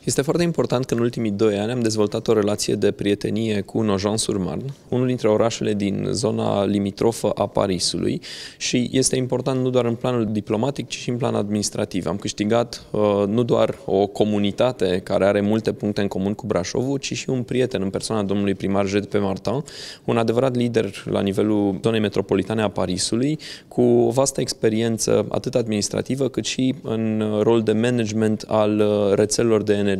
Este foarte important că în ultimii 2 ani am dezvoltat o relație de prietenie cu Nogent-sur-Marne, unul dintre orașele din zona limitrofă a Parisului, și este important nu doar în planul diplomatic, ci și în plan administrativ. Am câștigat nu doar o comunitate care are multe puncte în comun cu Brașovul, ci și un prieten în persoana domnului primar J.P. Martin, un adevărat lider la nivelul zonei metropolitane a Parisului, cu o vastă experiență atât administrativă cât și în rol de management al rețelelor de energie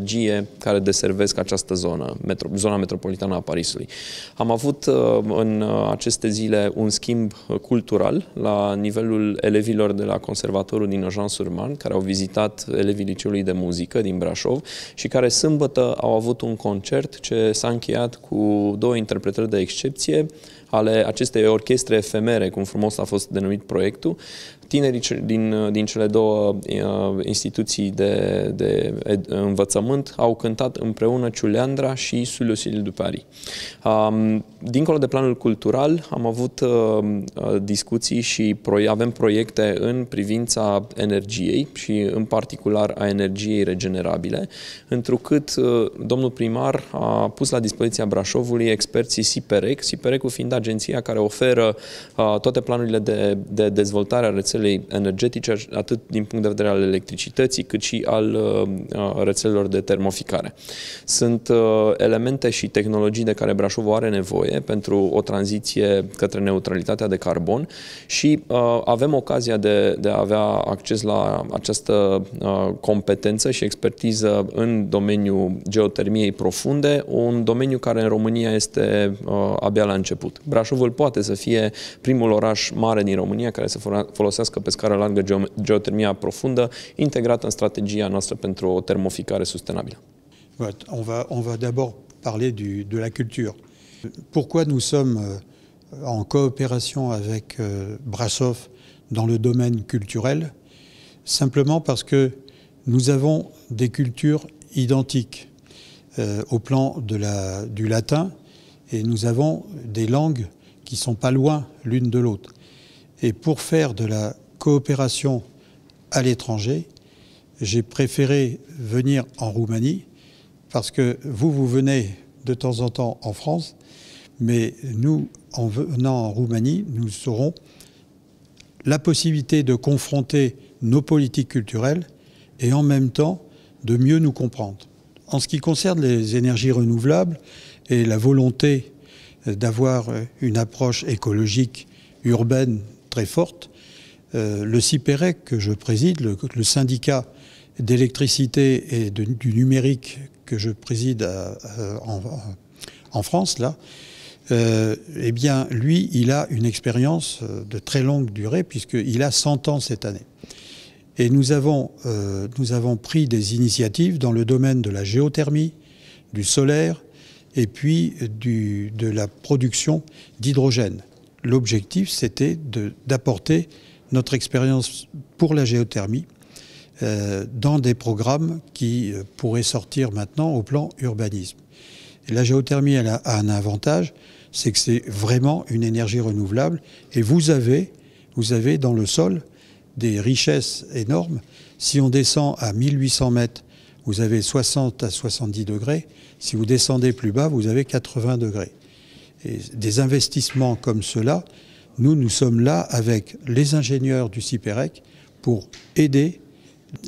care deservesc această zonă, zona metropolitană a Parisului. Am avut în aceste zile un schimb cultural la nivelul elevilor de la Conservatorul din Nogent-sur-Marne, care au vizitat elevii Liceului de Muzică din Brașov și care sâmbătă au avut un concert ce s-a încheiat cu 2 interpretări de excepție ale acestei orchestre efemere, cum frumos a fost denumit proiectul. Tinerii din cele 2 instituții de învățământ au cântat împreună Ciuleandra și Sous le ciel de Paris. Dincolo de planul cultural, am avut discuții și avem proiecte în privința energiei și în particular a energiei regenerabile, întrucât domnul primar a pus la dispoziția Brașovului experții SIPEREC, SIPEREC-ul fiind agenția care oferă toate planurile de dezvoltare a rețelei energetice, atât din punct de vedere al electricității, cât și al rețelelor de termoficare. Sunt elemente și tehnologii de care Brașovul are nevoie pentru o tranziție către neutralitatea de carbon și avem ocazia de a avea acces la această competență și expertiză în domeniul geotermiei profunde, un domeniu care în România este abia la început. Brașovul poate să fie primul oraș mare din România care să folosească pe scară largă geotermia profundă, integrată în strategia noastră pentru o termoficare sustenabilă. On va d'abord parler de la culture. Pourquoi nous sommes en coopération avec Brașov dans le domaine culturel? Simplement parce que nous avons des cultures identiques au plan du latin et nous avons des langues qui sont pas loin l'une de l'autre. Et pour faire de la coopération à l'étranger, j'ai préféré venir en Roumanie parce que vous venez de temps en temps en France, mais nous, en venant en Roumanie, nous aurons la possibilité de confronter nos politiques culturelles et en même temps de mieux nous comprendre. En ce qui concerne les énergies renouvelables et la volonté d'avoir une approche écologique urbaine très forte, le SIPEREC que je préside, le syndicat d'électricité et du numérique que je préside en France, là, eh bien, lui, il a une expérience de très longue durée puisqu'il a 100 ans cette année. Et nous avons pris des initiatives dans le domaine de la géothermie, du solaire et puis de la production d'hydrogène. L'objectif, c'était d'apporter notre expérience pour la géothermie dans des programmes qui pourraient sortir maintenant au plan urbanisme. Et la géothermie, elle a un avantage, c'est que c'est vraiment une énergie renouvelable et vous avez dans le sol des richesses énormes. Si on descend à 1800 mètres, vous avez 60 à 70 degrés. Si vous descendez plus bas, vous avez 80 degrés. Et des investissements comme ceux-là, nous sommes là avec les ingénieurs du SIPEREC pour aider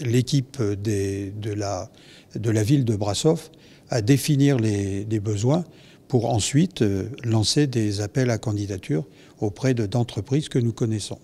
l'équipe de la ville de Brașov à définir les besoins pour ensuite lancer des appels à candidature auprès d'entreprises que nous connaissons.